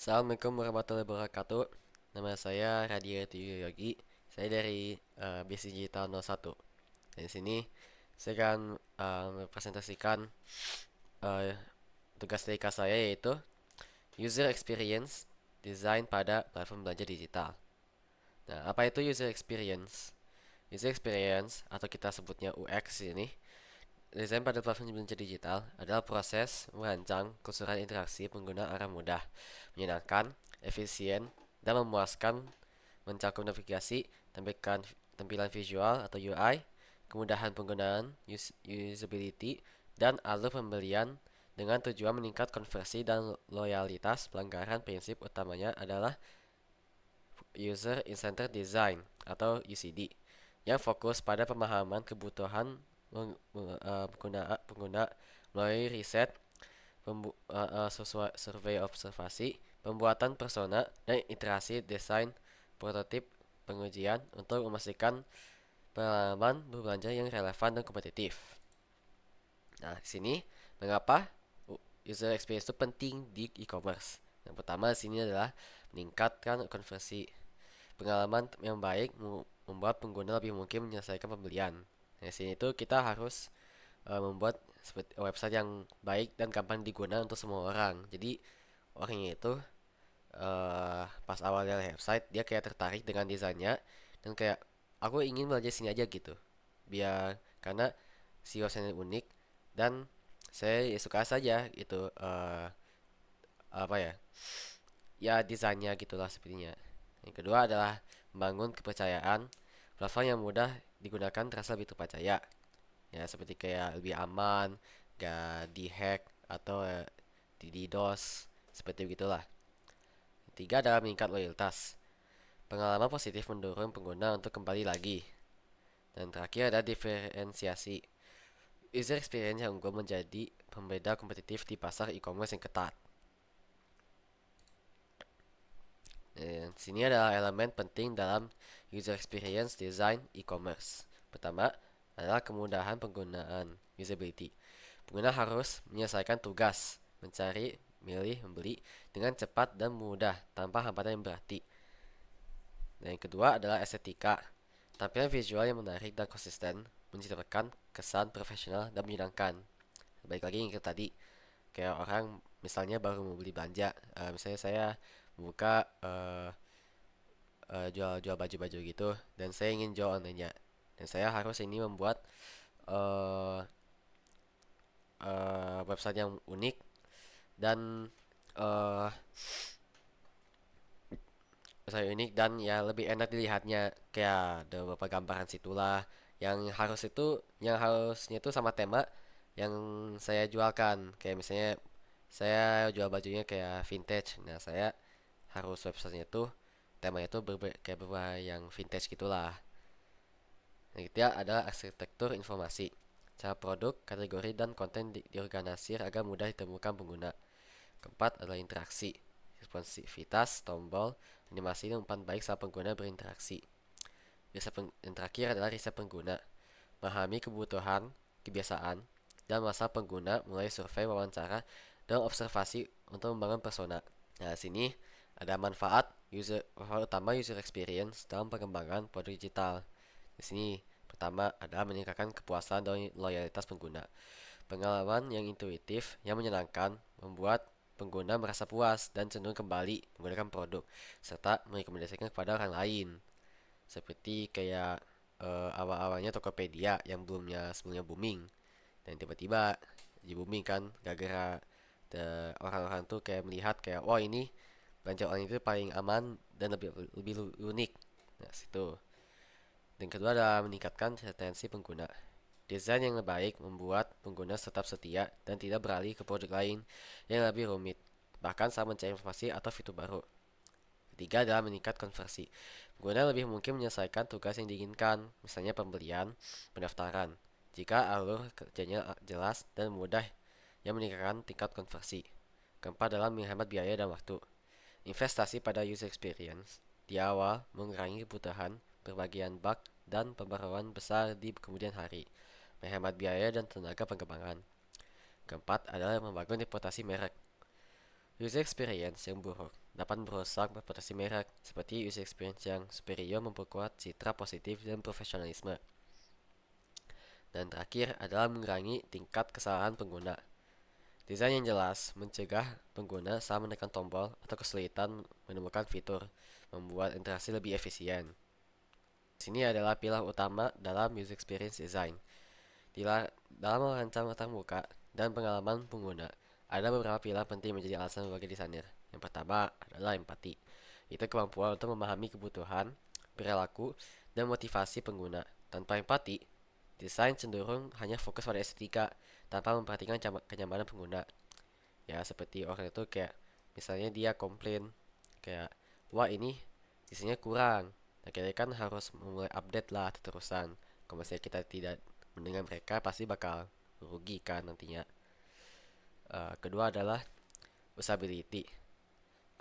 Assalamualaikum warahmatullahi wabarakatuh. Nama saya Raditya Yogi. Saya dari Bisnis Digital 01. Dan di sini saya akan mempresentasikan eh, tugas TK saya, yaitu User Experience Design pada platform belanja digital. Nah, apa itu user experience? User experience atau kita sebutnya UX ini, desain pada platform belanja digital adalah proses merancang keseluruhan interaksi pengguna arah mudah, menyenangkan, efisien, dan memuaskan, mencakup navigasi, tampilan visual atau UI, kemudahan penggunaan, usability, dan alur pembelian dengan tujuan meningkat konversi dan loyalitas. Pelanggaran prinsip utamanya adalah User Centered Design atau UCD yang fokus pada pemahaman kebutuhan pengguna melalui riset, survei observasi, pembuatan persona, dan iterasi desain prototip pengujian untuk memastikan pengalaman berbelanja yang relevan dan kompetitif. Nah, di sini mengapa user experience itu penting di e-commerce? Yang pertama di sini adalah meningkatkan konversi. Pengalaman yang baik membuat pengguna lebih mungkin menyelesaikan pembelian. Nah, di sini itu kita harus membuat website yang baik dan gampang digunakan untuk semua orang. Jadi orangnya itu pas awalnya website dia kayak tertarik dengan desainnya dan kayak aku ingin belajar sini aja gitu. Biar karena si website unik dan saya ya suka saja gitu apa ya? Ya desainnya gitulah sepertinya. Yang kedua adalah membangun kepercayaan. Platform yang mudah digunakan terasa lebih terpercaya. Ya seperti kayak lebih aman, gak dihack atau di DDoS, seperti begitulah. Ketiga adalah meningkat loyalitas. Pengalaman positif mendorong pengguna untuk kembali lagi. Dan terakhir ada diferensiasi. User experience yang unggul menjadi pembeda kompetitif di pasar e-commerce yang ketat. Dan sini adalah elemen penting dalam user experience design e-commerce. Pertama adalah kemudahan penggunaan, usability. Pengguna harus menyelesaikan tugas, mencari, milih, membeli dengan cepat dan mudah tanpa hambatan yang berarti. Dan yang kedua adalah estetika. Tampilan visual yang menarik dan konsisten menciptakan kesan profesional dan menyenangkan. Baik lagi yang tadi, kayak orang misalnya baru mau beli belanja, misalnya saya membuka jual-jual baju-baju gitu dan saya ingin jual online-nya. Dan saya harus ini membuat uh, website yang unik dan uh, website unik dan ya lebih enak dilihatnya, kayak ada beberapa gambaran situlah yang harusnya itu sama tema yang saya jualkan. Kayak misalnya saya jual bajunya kayak vintage, nah saya harus websitenya itu temanya itu kayak beberapa yang vintage gitulah. Yang ketiga adalah arsitektur informasi. Cara produk, kategori, dan konten diorganisir agar mudah ditemukan pengguna. Keempat adalah interaksi. Responsivitas, tombol, animasi, dan umpan baik saat pengguna berinteraksi. Yang terakhir adalah riset pengguna. Memahami kebutuhan, kebiasaan, dan masa pengguna mulai survei, wawancara, dan observasi untuk membangun persona. Nah, sini ada manfaat utama user experience dalam pengembangan produk digital. Di sini pertama adalah meningkatkan kepuasan dan loyalitas pengguna. Pengalaman yang intuitif yang menyenangkan membuat pengguna merasa puas dan cenderung kembali menggunakan produk serta merekomendasikan kepada orang lain. Seperti kayak awal-awalnya Tokopedia yang sebelumnya booming dan tiba-tiba jadi booming kan gara-gara orang-orang tuh kayak melihat kayak wah ini belanja online itu paling aman dan lebih lebih unik. Nah, situ. Dan kedua adalah meningkatkan retensi pengguna. Desain yang baik membuat pengguna tetap setia dan tidak beralih ke produk lain yang lebih rumit, bahkan saat mencari informasi atau fitur baru. Ketiga adalah meningkat konversi. Pengguna lebih mungkin menyelesaikan tugas yang diinginkan, misalnya pembelian, pendaftaran, jika alur kerjanya jelas dan mudah yang meningkatkan tingkat konversi. Keempat adalah menghemat biaya dan waktu. Investasi pada user experience di awal mengurangi kebutuhan perbagian bug dan pembaruan besar di kemudian hari, menghemat biaya dan tenaga pengembangan. Keempat adalah membangun reputasi merek. User experience yang buruk dapat merusak reputasi merek, seperti user experience yang superior memperkuat citra positif dan profesionalisme. Dan terakhir adalah mengurangi tingkat kesalahan pengguna. Desain yang jelas mencegah pengguna saat menekan tombol atau kesulitan menemukan fitur, membuat interaksi lebih efisien. Sini adalah pilar utama dalam user experience design. Dalam merancang latar muka dan pengalaman pengguna, ada beberapa pilar penting menjadi alasan sebagai desainer. Yang pertama adalah empati. Itu kemampuan untuk memahami kebutuhan, perilaku, dan motivasi pengguna. Tanpa empati, desain cenderung hanya fokus pada estetika tanpa memperhatikan kenyamanan pengguna. Ya, seperti orang itu kayak misalnya dia komplain kayak, wah ini desainnya kurang. Nah, kita kan harus mulai update lah terusan. Kalau misalnya kita tidak mendengar mereka, pasti bakal rugi kan nantinya. Kedua adalah usability,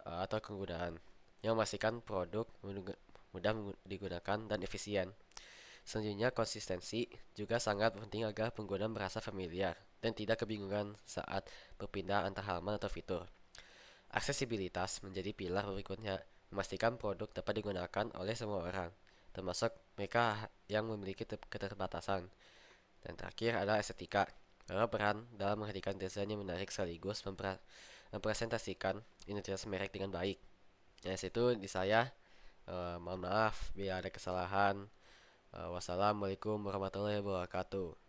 atau kegunaan yang memastikan produk mudah digunakan dan efisien. Selanjutnya, konsistensi juga sangat penting agar pengguna merasa familiar dan tidak kebingungan saat berpindah antar halaman atau fitur. Aksesibilitas menjadi pilar berikutnya, memastikan produk dapat digunakan oleh semua orang, termasuk mereka yang memiliki keterbatasan. Dan terakhir adalah estetika, berperan dalam menghadirkan desain yang menarik sekaligus mempresentasikan identitas merek dengan baik. Dari situ di saya, mohon maaf bila ada kesalahan. Wassalamualaikum warahmatullahi wabarakatuh.